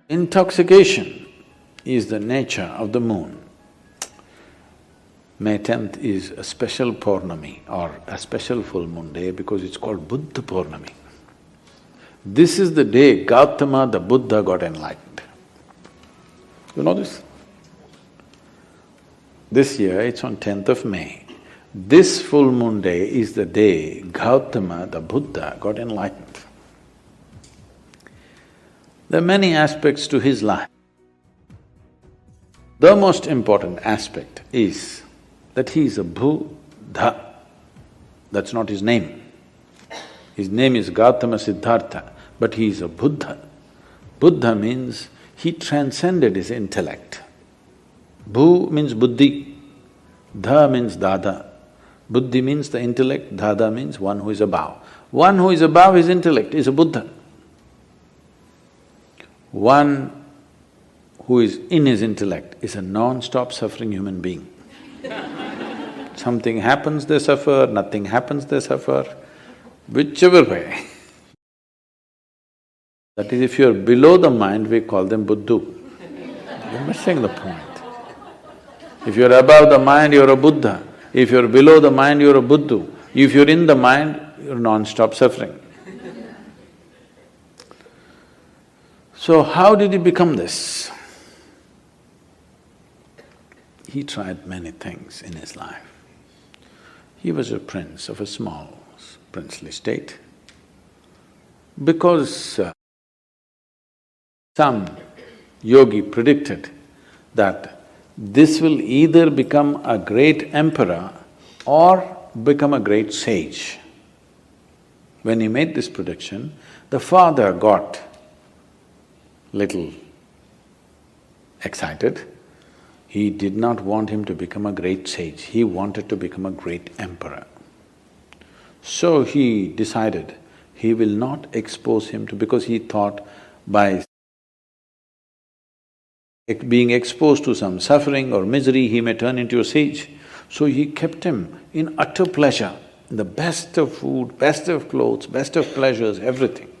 Intoxication is the nature of the moon. May 10th is a special Purnami or a special full moon day because it's called Buddha Purnami. This is the day Gautama the Buddha got enlightened. You know this? This year it's on 10th of May. This full moon day is the day Gautama the Buddha got enlightened. There are many aspects to his life. The most important aspect is that he is a Buddha. That's not his name. His name is Gautama Siddhartha, but he is a Buddha. Buddha means he transcended his intellect. Bu means buddhi, dha means dada. Buddhi means the intellect, dada means one who is above. One who is above his intellect is a Buddha. One who is in his intellect is a non-stop suffering human being. Something happens, they suffer, nothing happens, they suffer, whichever way. That is, if you're below the mind, we call them Buddhu. You're missing the point. If you're above the mind, you're a Buddha. If you're below the mind, you're a Buddha. If you're in the mind, you're non-stop suffering. So how did he become this? He tried many things in his life. He was a prince of a small princely state. Because some yogi predicted that this will either become a great emperor or become a great sage. When he made this prediction, the father got little excited. He did not want him to become a great sage, he wanted to become a great emperor. So he decided he will not expose him to… because he thought by being exposed to some suffering or misery, he may turn into a sage. So he kept him in utter pleasure, the best of food, best of clothes, best of pleasures, everything.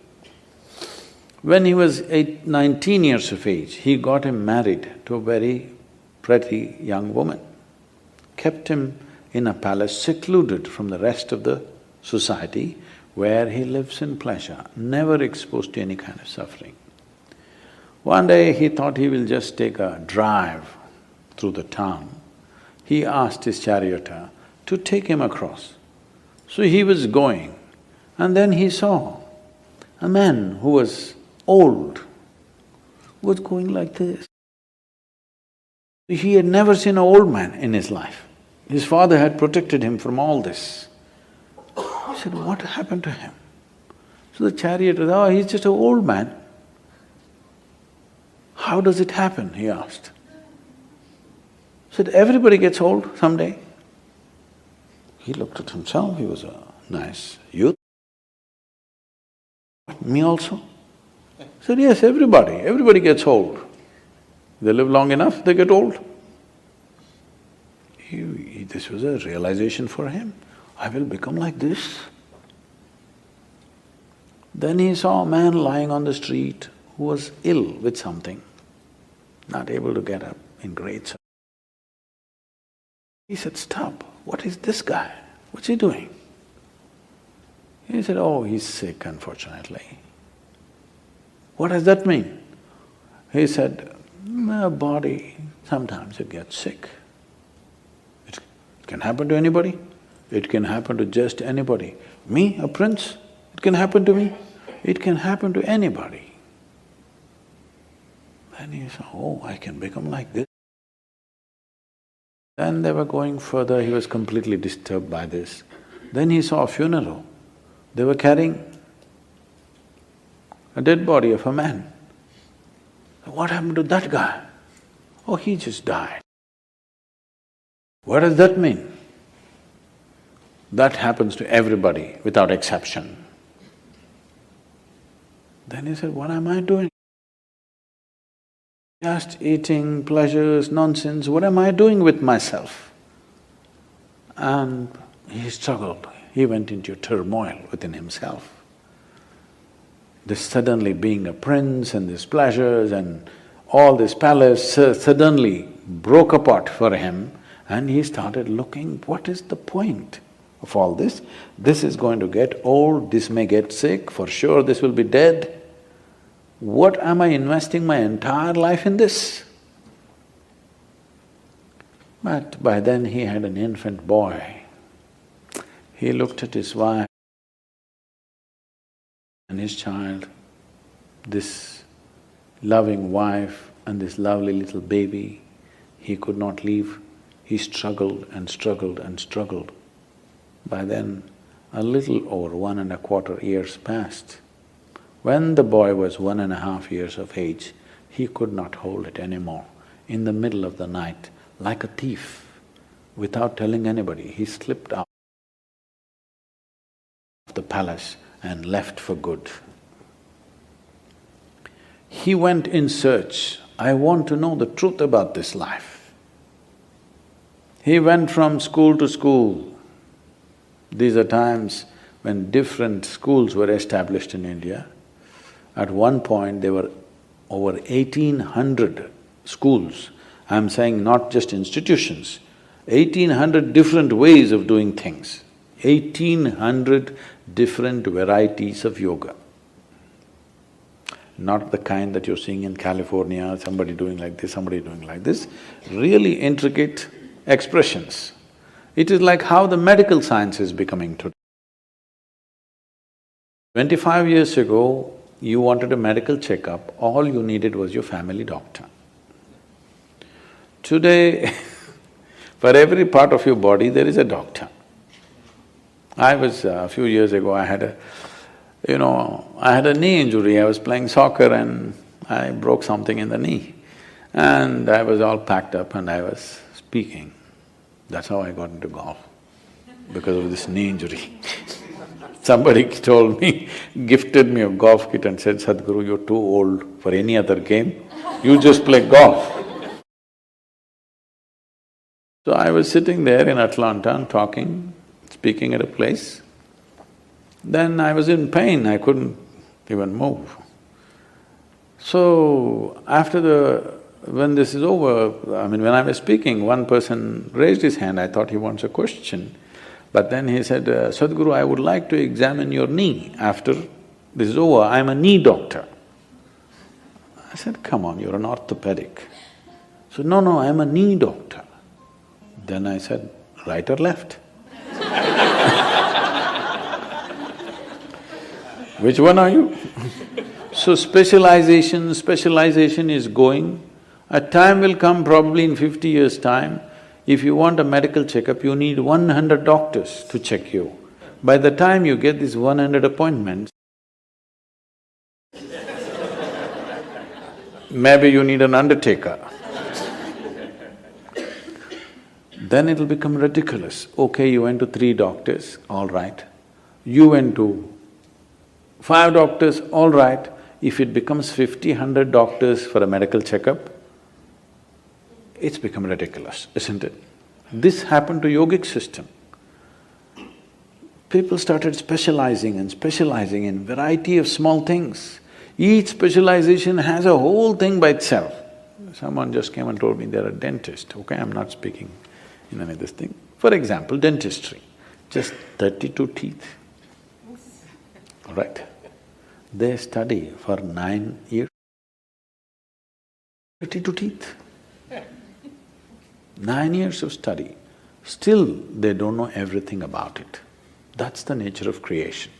When he was 19 years of age, he got him married to a very pretty young woman, kept him in a palace secluded from the rest of the society where he lives in pleasure, never exposed to any kind of suffering. One day he thought he will just take a drive through the town. He asked his charioteer to take him across. So he was going, and then he saw a man who was old, was going like this. He had never seen an old man in his life. His father had protected him from all this. He said, what happened to him? So the charioteer, oh, he's just an old man. How does it happen? He asked. He said, everybody gets old someday. He looked at himself, he was a nice youth. Me also? He said, yes, everybody gets old. They live long enough, they get old. This was a realization for him, I will become like this. Then he saw a man lying on the street who was ill with something, not able to get up, in great suffering. He said, stop, what is this guy? What's he doing? He said, oh, he's sick, unfortunately. What does that mean? He said, my body, sometimes it gets sick. It can happen to anybody, it can happen to just anybody. Me, a prince, it can happen to me, it can happen to anybody. Then he said, oh, I can become like this. Then they were going further, he was completely disturbed by this. Then he saw a funeral. They were carrying a dead body of a man. What happened to that guy? Oh, he just died. What does that mean? That happens to everybody without exception. Then he said, what am I doing? Just eating, pleasures, nonsense, what am I doing with myself? And he struggled, he went into turmoil within himself. this suddenly being a prince and these pleasures and all this palace suddenly broke apart for him, and he started looking, what is the point of all this? This is going to get old, this may get sick, for sure this will be dead. What am I investing my entire life in this? But by then he had an infant boy. He looked at his wife and his child, this loving wife and this lovely little baby. He could not leave. He struggled and struggled and struggled. By then, a little over 1.25 years passed. When the boy was 1.5 years of age, he could not hold it anymore. In the middle of the night, like a thief, without telling anybody, he slipped out of the palace and left for good. He went in search, I want to know the truth about this life. He went from school to school. These are times when different schools were established in India. At one point, there were over 1,800 schools. I'm saying not just institutions, 1,800 different ways of doing things, 1,800 different varieties of yoga. Not the kind that you're seeing in California, somebody doing like this, somebody doing like this, really intricate expressions. It is like how the medical science is becoming today. 25 years ago, you wanted a medical checkup, all you needed was your family doctor. Today, for every part of your body, there is a doctor. A few years ago, I had a knee injury. I was playing soccer and I broke something in the knee. And I was all packed up and I was speaking. That's how I got into golf, because of this knee injury. Somebody told me, gifted me a golf kit and said, "Sadhguru, you're too old for any other game, you just play golf." So I was sitting there in Atlanta and talking, speaking at a place. Then I was in pain, I couldn't even move. So when this is over, when I was speaking, one person raised his hand, I thought he wants a question. But then he said, "Sadhguru, I would like to examine your knee after this is over, I'm a knee doctor." I said, "Come on, you're an orthopedic." So, "No, I'm a knee doctor." Then I said, "Right or left?" Which one are you? So specialization is going. A time will come, probably in 50 years' time, if you want a medical checkup, you need 100 doctors to check you. By the time you get these 100 appointments, maybe you need an undertaker. Then it'll become ridiculous. Okay, you went to 3 doctors, all right. You went to 5 doctors, all right. If it becomes 50, 100 doctors for a medical checkup, it's become ridiculous, isn't it? This happened to yogic system. People started specializing and specializing in variety of small things. Each specialization has a whole thing by itself. Someone just came and told me they're a dentist, okay, I'm not speaking in any of this thing. For example, dentistry, just 32 teeth, all right? They study for 9 years, 32 teeth. 9 years of study, still they don't know everything about it. That's the nature of creation.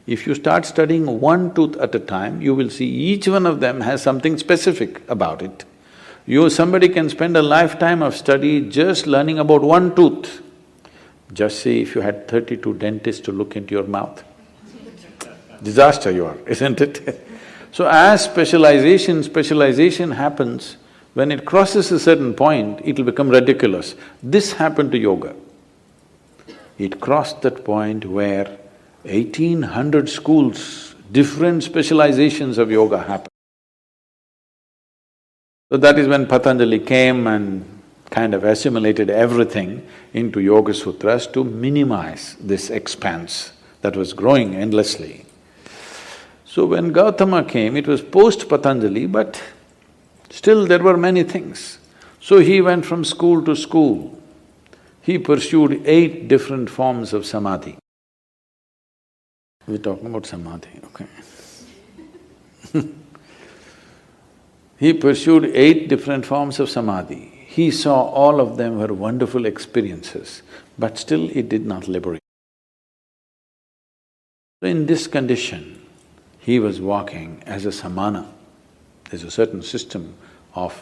If you start studying one tooth at a time, you will see each one of them has something specific about it. Somebody can spend a lifetime of study just learning about one tooth. Just see if you had 32 dentists to look into your mouth. Disaster you are, isn't it? So as specialization happens, when it crosses a certain point, it'll become ridiculous. This happened to yoga. It crossed that point where 1,800 schools, different specializations of yoga happened. So that is when Patanjali came and kind of assimilated everything into Yoga Sutras to minimize this expanse that was growing endlessly. So when Gautama came, it was post-Patanjali, but still there were many things. So he went from school to school. He pursued 8 different forms of samadhi. We're talking about samadhi, okay. He pursued 8 different forms of samadhi. He saw all of them were wonderful experiences, but still it did not liberate. So in this condition, he was walking as a samana. There's a certain system of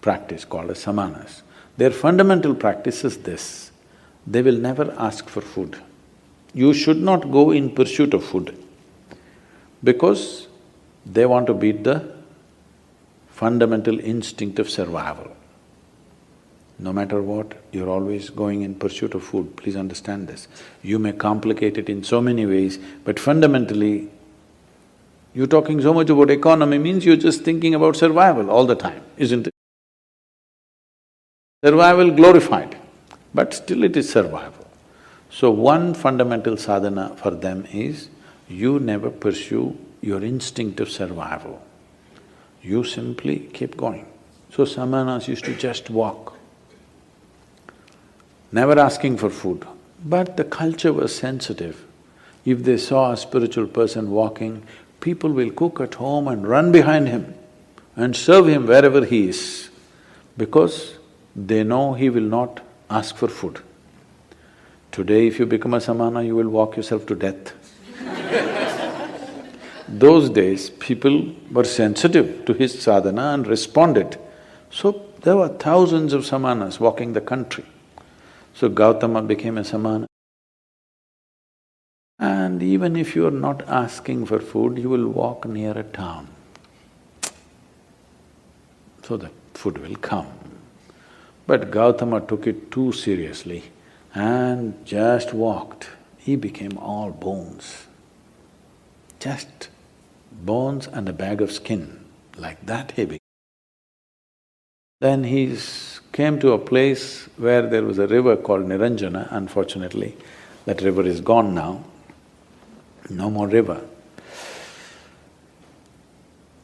practice called as samanas. Their fundamental practice is this: they will never ask for food. You should not go in pursuit of food because they want to beat the fundamental instinct of survival. No matter what, you're always going in pursuit of food, please understand this. You may complicate it in so many ways, but fundamentally, you're talking so much about economy means you're just thinking about survival all the time, isn't it? Survival glorified, but still it is survival. So one fundamental sadhana for them is, you never pursue your instinct of survival. You simply keep going. So samanas used to just walk, never asking for food. But the culture was sensitive. If they saw a spiritual person walking, people will cook at home and run behind him and serve him wherever he is, because they know he will not ask for food. Today, if you become a samana, you will walk yourself to death. Those days, people were sensitive to his sadhana and responded. So there were thousands of samanas walking the country. So Gautama became a samana. And even if you are not asking for food, you will walk near a town. So the food will come. But Gautama took it too seriously and just walked. He became all bones. Just bones and a bag of skin, like that he became. Then he came to a place where there was a river called Niranjana. Unfortunately, that river is gone now, no more river.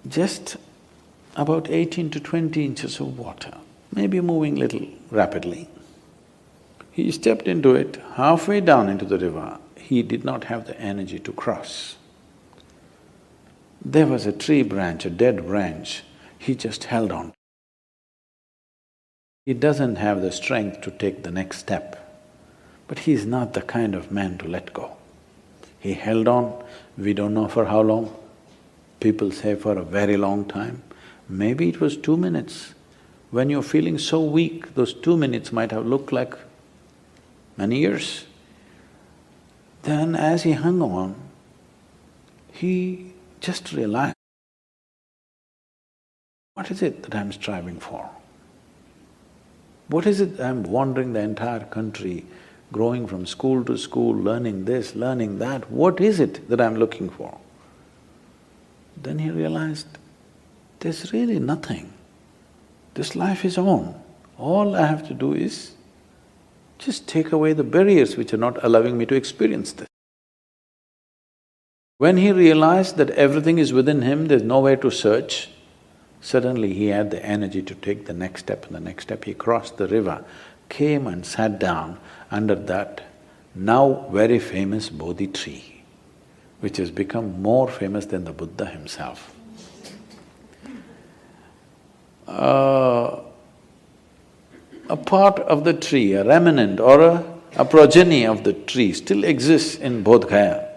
Just about 18 to 20 inches of water, maybe moving little rapidly. He stepped into it, halfway down into the river, he did not have the energy to cross. There was a tree branch, a dead branch, he just held on. He doesn't have the strength to take the next step, but he's not the kind of man to let go. He held on, we don't know for how long, people say for a very long time. Maybe it was 2 minutes. When you're feeling so weak, those 2 minutes might have looked like many years. Then as he hung on, he just realized, what is it that I'm striving for? What is it I'm wandering the entire country, growing from school to school, learning this, learning that, what is it that I'm looking for? Then he realized, there's really nothing. This life is on. All I have to do is just take away the barriers which are not allowing me to experience this. When he realized that everything is within him, there's nowhere to search, suddenly he had the energy to take the next step and the next step. He crossed the river, came and sat down under that now very famous Bodhi tree, which has become more famous than the Buddha himself. A part of the tree, a remnant or a progeny of the tree still exists in Bodh Gaya.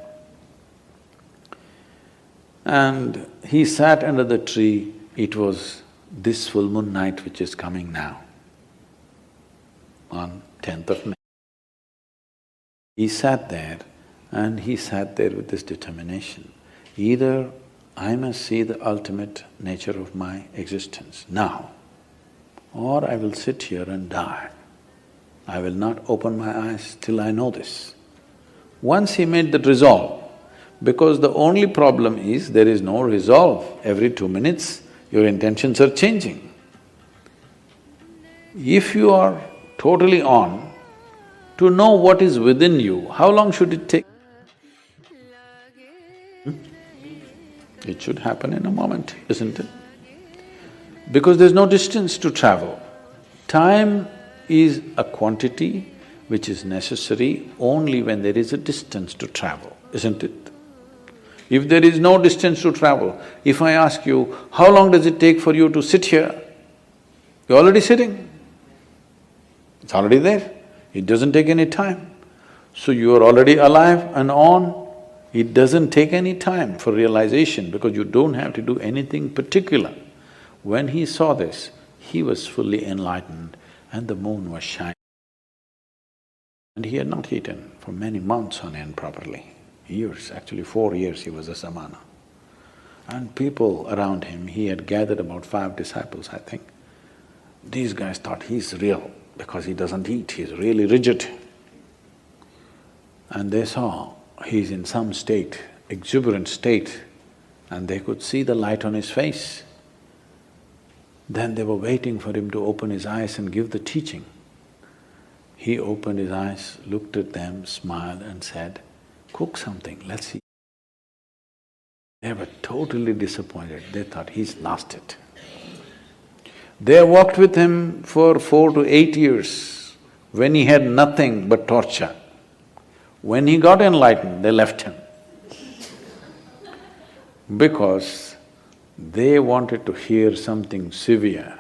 And he sat under the tree. It was this full moon night which is coming now, on 10th of May. He sat there and he sat there with this determination. Either I must see the ultimate nature of my existence now, or I will sit here and die. I will not open my eyes till I know this. Once he made that resolve, because the only problem is there is no resolve. Every 2 minutes, your intentions are changing. If you are totally on, to know what is within you, how long should it take? It should happen in a moment, isn't it? Because there's no distance to travel. Time is a quantity which is necessary only when there is a distance to travel, isn't it? If there is no distance to travel, if I ask you, how long does it take for you to sit here? You're already sitting. It's already there. It doesn't take any time. So you are already alive and on. It doesn't take any time for realization because you don't have to do anything particular. When he saw this, he was fully enlightened and the moon was shining. And he had not eaten for many months on end properly. Years, actually 4 years he was a samana. And people around him, he had gathered about 5 disciples, I think. These guys thought he's real because he doesn't eat, he's really rigid. And they saw he's in some state, exuberant state, and they could see the light on his face. Then they were waiting for him to open his eyes and give the teaching. He opened his eyes, looked at them, smiled and said, "Cook something, let's eat." They were totally disappointed, they thought he's lost it. They walked with him for 4 to 8 years when he had nothing but torture. When he got enlightened, they left him because they wanted to hear something severe.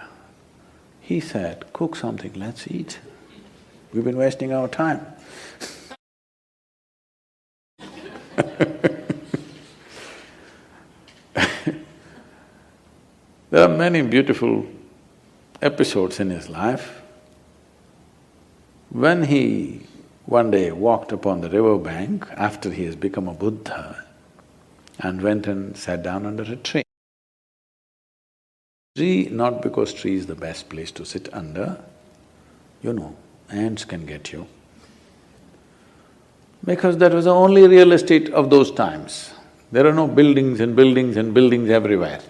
He said, "Cook something, let's eat. We've been wasting our time." There are many beautiful episodes in his life. When he one day walked upon the river bank after he has become a Buddha and went and sat down under a tree. Tree, not because tree is the best place to sit under, ants can get you. Because that was the only real estate of those times. There are no buildings and buildings and buildings everywhere.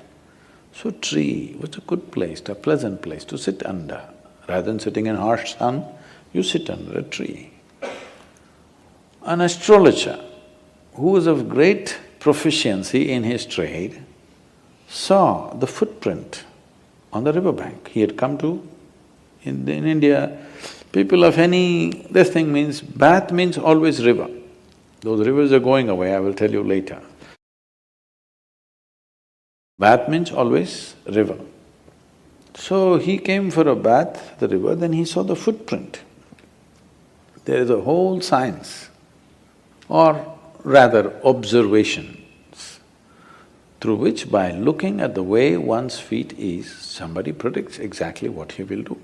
So tree was a good place, a pleasant place to sit under. Rather than sitting in harsh sun, you sit under a tree. An astrologer who was of great proficiency in his trade saw the footprint on the riverbank. He had come to… In India, people of this thing means… bath means always river. Those rivers are going away, I will tell you later. Bath means always river. So he came for a bath, the river, then he saw the footprint. There is a whole science, or rather observations, through which by looking at the way one's feet is, somebody predicts exactly what he will do.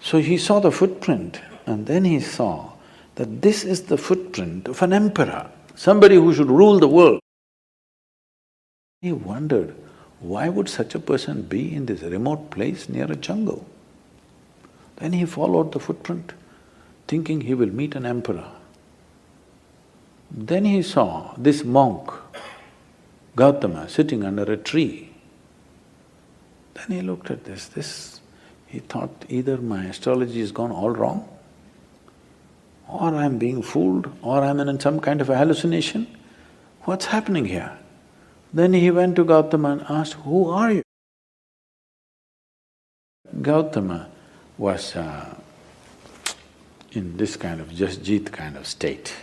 So he saw the footprint and then he saw that this is the footprint of an emperor, somebody who should rule the world. He wondered, why would such a person be in this remote place near a jungle? Then he followed the footprint, thinking he will meet an emperor. Then he saw this monk, Gautama, sitting under a tree. Then he looked at he thought either my astrology has gone all wrong, or I'm being fooled, or I'm in some kind of a hallucination. What's happening here? Then he went to Gautama and asked, "Who are you?" Gautama was in this kind of Jasjeet kind of state.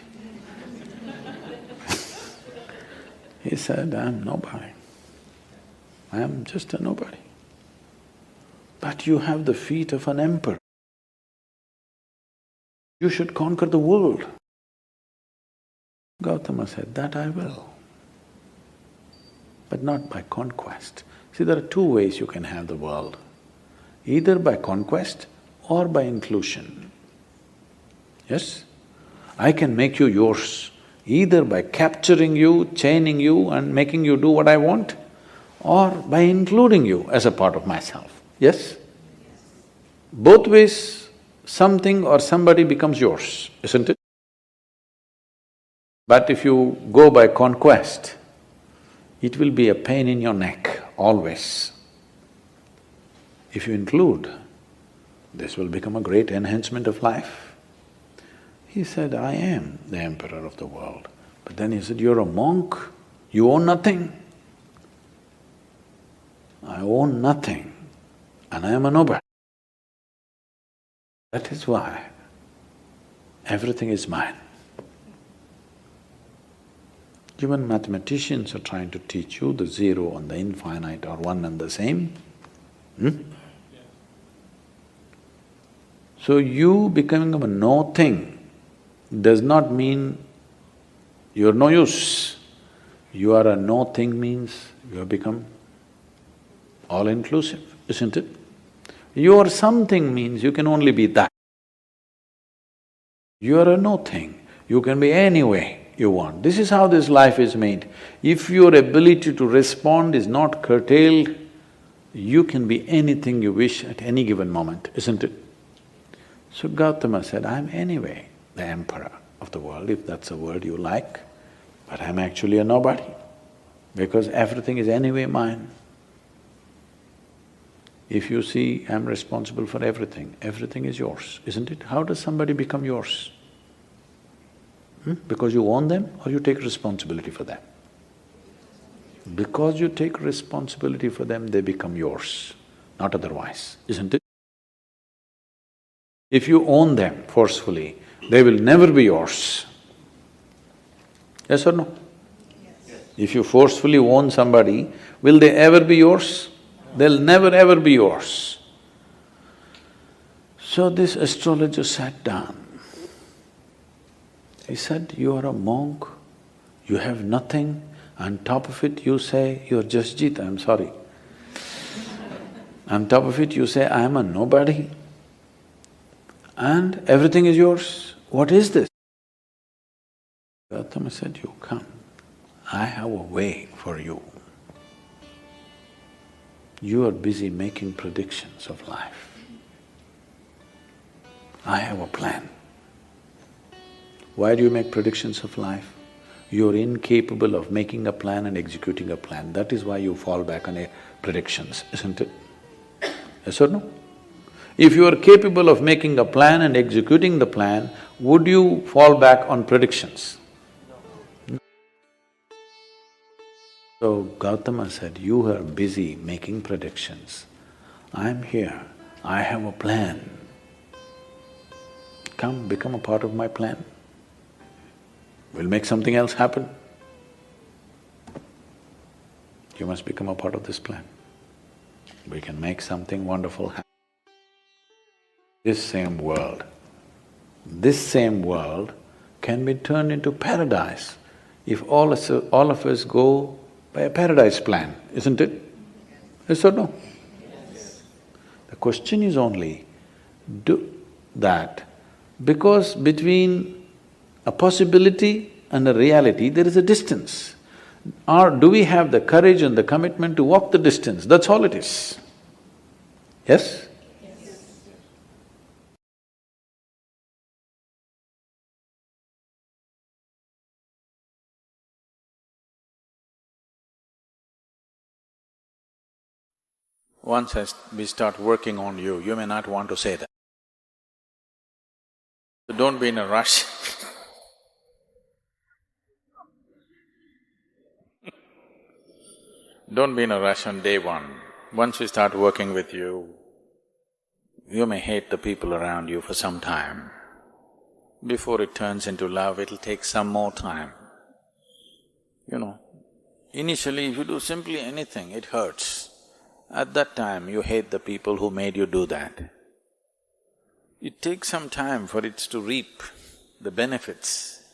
He said, "I'm nobody. I am just a nobody. But you have the feet of an emperor. You should conquer the world." Gautama said, "That I will, but not by conquest." See, there are two ways you can have the world, either by conquest or by inclusion. Yes? I can make you yours, either by capturing you, chaining you and making you do what I want, or by including you as a part of myself. Yes? Both ways, something or somebody becomes yours, isn't it? But if you go by conquest, it will be a pain in your neck, always. If you include, this will become a great enhancement of life. He said, "I am the emperor of the world." But then he said, "You're a monk, You own nothing. I own nothing and I am a nobody. That is why everything is mine. Even mathematicians are trying to teach you the zero and the infinite are one and the same. So you becoming a no thing does not mean you're no use. You are a no thing means you have become all-inclusive, isn't it? You are something means you can only be that. You are a no thing, you can be any way you want. This is how this life is made. If your ability to respond is not curtailed, you can be anything you wish at any given moment, isn't it? So Gautama said, I'm anyway the emperor of the world, if that's a word you like, but I'm actually a nobody, because everything is anyway mine. If you see, I'm responsible for everything, everything is yours, isn't it? How does somebody become yours? Because you own them or you take responsibility for them? Because you take responsibility for them, they become yours, not otherwise, isn't it? If you own them forcefully, they will never be yours. Yes or no? Yes. If you forcefully own somebody, will they ever be yours? They'll never ever be yours. So this astrologer sat down. He said, you are a monk, you have nothing, on top of it you say, you're Jasjit, I'm sorry. On top of it you say, I am a nobody and everything is yours. What is this? Gautama said, you come, I have a way for you. You are busy making predictions of life. I have a plan. Why do you make predictions of life? You're incapable of making a plan and executing a plan. That is why you fall back on predictions, isn't it? Yes or no? If you are capable of making a plan and executing the plan, would you fall back on predictions? No. So Gautama said, you are busy making predictions. I'm here, I have a plan. Come, become a part of my plan. We'll make something else happen. You must become a part of this plan. We can make something wonderful happen. This same world can be turned into paradise if all of us go by a paradise plan, isn't it? Yes or no? Yes. The question is only, do that, because between a possibility and a reality, there is a distance. Or do we have the courage and the commitment to walk the distance? That's all it is. Yes? Yes. Once we start working on you, you may not want to say that. So don't be in a rush. Don't be in a rush on day one. Once we start working with you, you may hate the people around you for some time. Before it turns into love, it'll take some more time. You know, initially if you do simply anything, it hurts. At that time, you hate the people who made you do that. It takes some time for it to reap the benefits.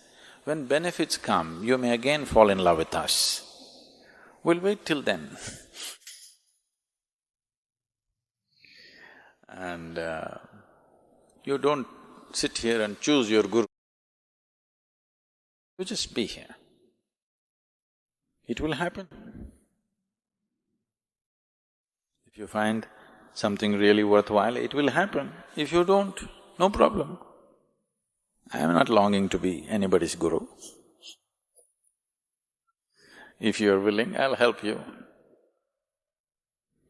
When benefits come, you may again fall in love with us. We'll wait till then. And you don't sit here and choose your guru. You just be here. It will happen. If you find something really worthwhile, it will happen. If you don't, no problem. I am not longing to be anybody's guru. If you're willing, I'll help you.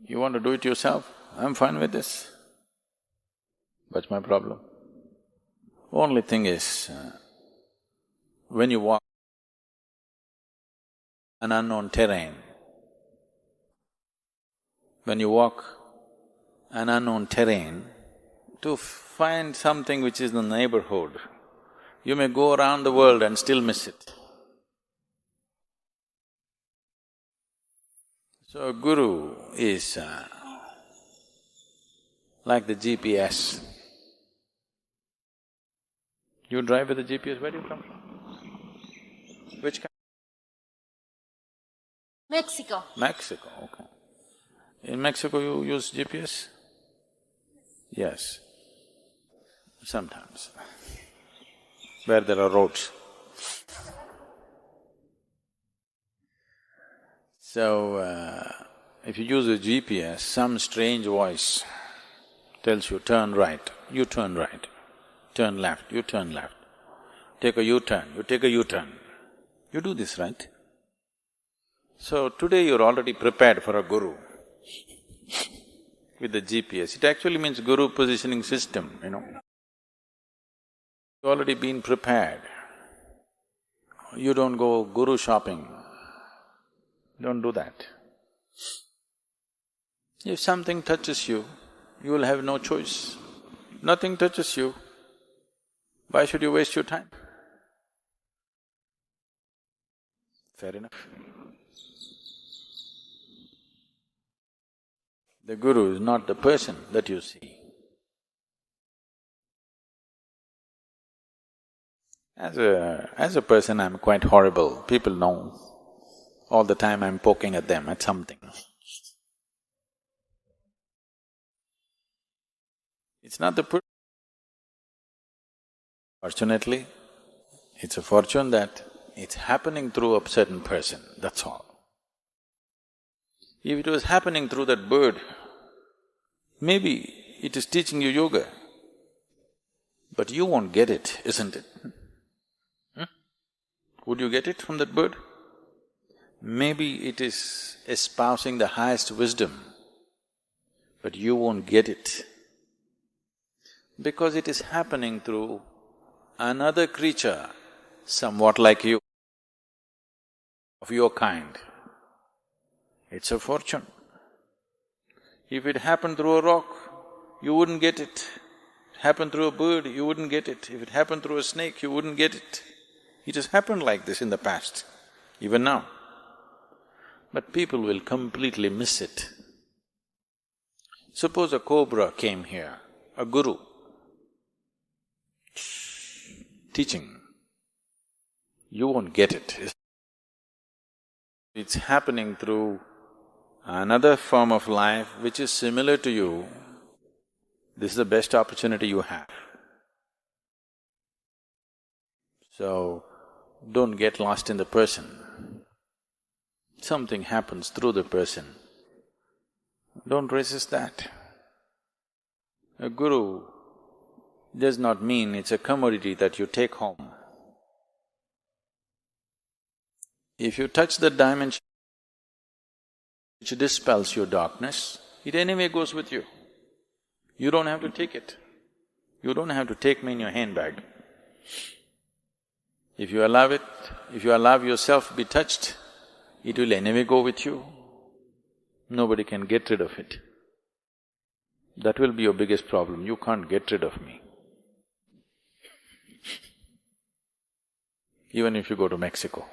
You want to do it yourself, I'm fine with this. What's my problem? Only thing is, when you walk an unknown terrain. When you walk an unknown terrain, to find something which is in the neighborhood, you may go around the world and still miss it. So, Guru is like the GPS. You drive with the GPS, where do you come from? Which country? Mexico. Mexico, okay. In Mexico you use GPS? Yes, sometimes, where there are roads. So, if you use a GPS, some strange voice tells you, turn right, you turn right, turn left, you turn left, take a U-turn, you take a U-turn. You do this, right? So today you're already prepared for a guru with the GPS. It actually means Guru Positioning System, you know. You've already been prepared. You don't go guru shopping. Don't do that. If something touches you, you will have no choice. Nothing touches you, why should you waste your time? Fair enough. The guru is not the person that you see. As a person, I'm quite horrible. People know. All the time I'm poking at them, at something. It's not the Fortunately, it's a fortune that it's happening through a certain person, that's all. If it was happening through that bird, maybe it is teaching you yoga, but you won't get it, isn't it? Would you get it from that bird? Maybe it is espousing the highest wisdom, but you won't get it because it is happening through another creature somewhat like you, of your kind. It's a fortune. If it happened through a rock, you wouldn't get it. If it happened through a bird, you wouldn't get it. If it happened through a snake, you wouldn't get it. It has happened like this in the past, even now. But people will completely miss it. Suppose a cobra came here, a guru, teaching, you won't get it. It's happening through another form of life which is similar to you. This is the best opportunity you have. So, don't get lost in the person. Something happens through the person. Don't resist that. A guru does not mean it's a commodity that you take home. If you touch the dimension which dispels your darkness, it anyway goes with you. You don't have to take it. You don't have to take me in your handbag. If you allow it, if you allow yourself be touched, it will anyway go with you. Nobody can get rid of it. That will be your biggest problem, you can't get rid of me. Even if you go to Mexico.